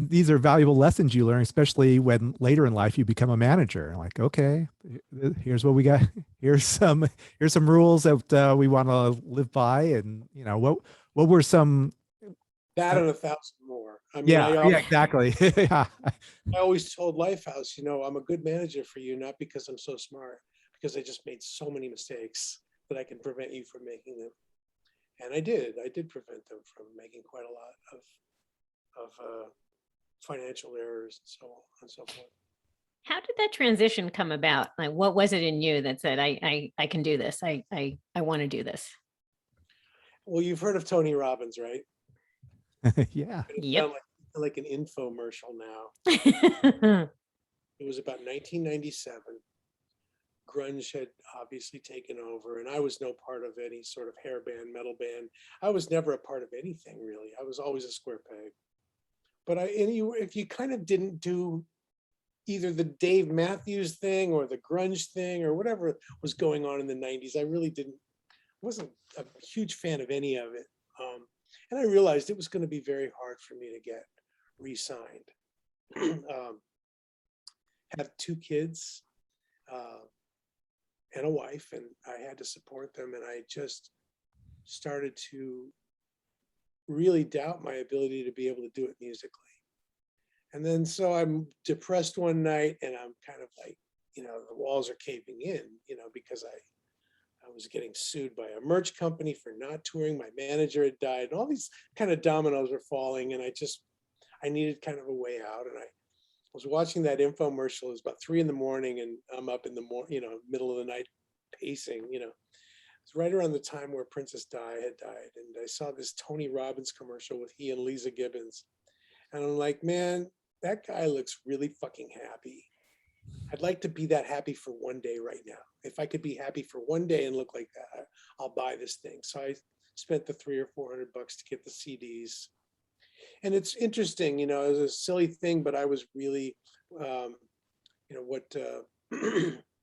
these are valuable lessons you learn, especially when later in life you become a manager. Like, okay, here's what we got. Here's some rules that we want to live by, and what were some? That Uh, and 1,000 more. I mean, yeah, yeah, exactly. Yeah, I always told Lifehouse, I'm a good manager for you, not because I'm so smart, because I just made so many mistakes that I can prevent you from making them. And I did. I did prevent them from making quite a lot of financial errors and so on and so forth. How did that transition come about? Like, what was it in you that said, I can do this. I want to do this. Well, you've heard of Tony Robbins, right? yeah. It Yep. sounds like an infomercial now. It was about 1997. Grunge had obviously taken over, and I was no part of any sort of hair band, metal band. I was never a part of anything really. I was always a square peg. But if you kind of didn't do either the Dave Matthews thing or the grunge thing or whatever was going on in the 90s, I really wasn't a huge fan of any of it. And I realized it was going to be very hard for me to get re-signed. Have two kids and a wife, and I had to support them, and I just started to really doubt my ability to be able to do it musically. And then so I'm depressed one night, and I'm kind of like, the walls are caving in, because I was getting sued by a merch company for not touring. My manager had died, and all these kind of dominoes were falling, and I needed kind of a way out. And I was watching that infomercial. It was about 3 a.m, and I'm up in the middle of the night pacing. It's right around the time where Princess Di had died, and I saw this Tony Robbins commercial with he and Lisa Gibbons, and I'm like, man, that guy looks really fucking happy. I'd like to be that happy for one day right now. If I could be happy for one day and look like that, I'll buy this thing. So I spent the $300 or $400 to get the CDs. And it's interesting, it was a silly thing, but I was really, what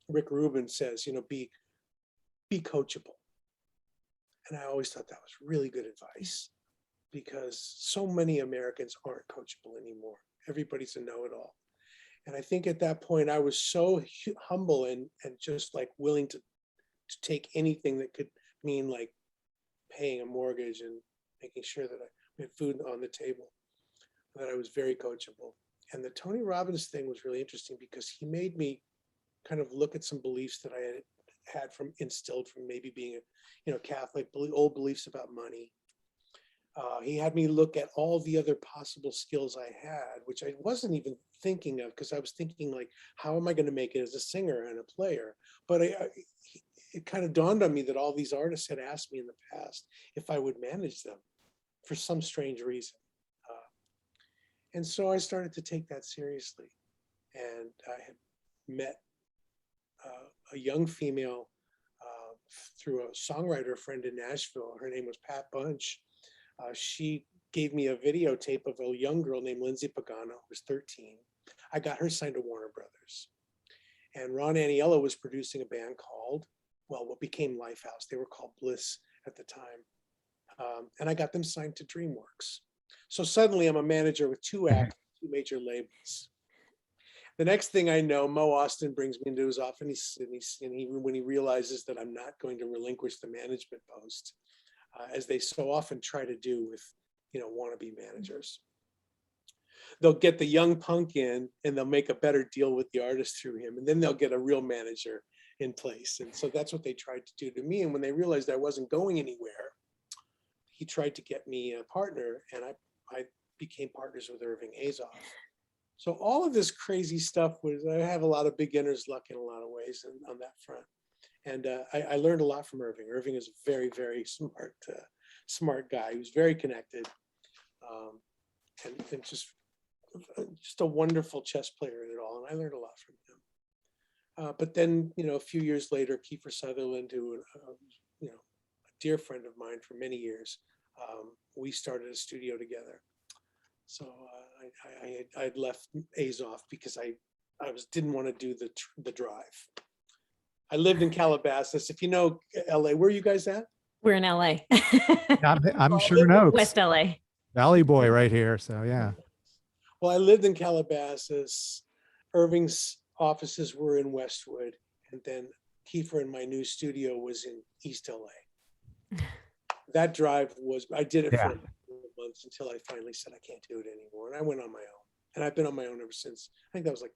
Rick Rubin says, be coachable. And I always thought that was really good advice, because so many Americans aren't coachable anymore. Everybody's a know-it-all. And I think at that point, I was so humble and just like willing to take anything that could mean like paying a mortgage and making sure that I had food on the table, that I was very coachable. And the Tony Robbins thing was really interesting because he made me kind of look at some beliefs that I had instilled from maybe being a Catholic, old beliefs about money. He had me look at all the other possible skills I had, which I wasn't even thinking of, because I was thinking like, how am I going to make it as a singer and a player? But it kind of dawned on me that all these artists had asked me in the past if I would manage them for some strange reason. And so I started to take that seriously. And I had met a young female through a songwriter friend in Nashville. Her name was Pat Bunch. She gave me a videotape of a young girl named Lindsay Pagano, who was 13. I got her signed to Warner Brothers. And Ron Aniello was producing a band called, what became Lifehouse. They were called Bliss at the time. And I got them signed to DreamWorks. So suddenly I'm a manager with two acts, two major labels. The next thing I know, Mo Austin brings me into his office, and when he realizes that I'm not going to relinquish the management post, as they so often try to do with, wannabe managers. They'll get the young punk in, and they'll make a better deal with the artist through him, and then they'll get a real manager in place. And so that's what they tried to do to me. And when they realized I wasn't going anywhere, he tried to get me a partner, and I became partners with Irving Azoff. So all of this crazy stuff I have a lot of beginner's luck in a lot of ways on that front. And I learned a lot from Irving. Irving is a very, very smart guy. He was very connected, and just a wonderful chess player in it all. And I learned a lot from him. But then, a few years later, Kiefer Sutherland, who a dear friend of mine for many years, we started a studio together. So I'd left Azoff because I didn't want to do the drive. I lived in Calabasas. If you know LA, where are you guys at? We're in LA. I'm sure no West LA. Valley boy right here. So yeah. Well, I lived in Calabasas. Irving's offices were in Westwood, and then Kiefer and my new studio was in East LA. That drive was, I did it for Yeah. a couple of months until I finally said I can't do it anymore. And I went on my own. And I've been on my own ever since. I think that was like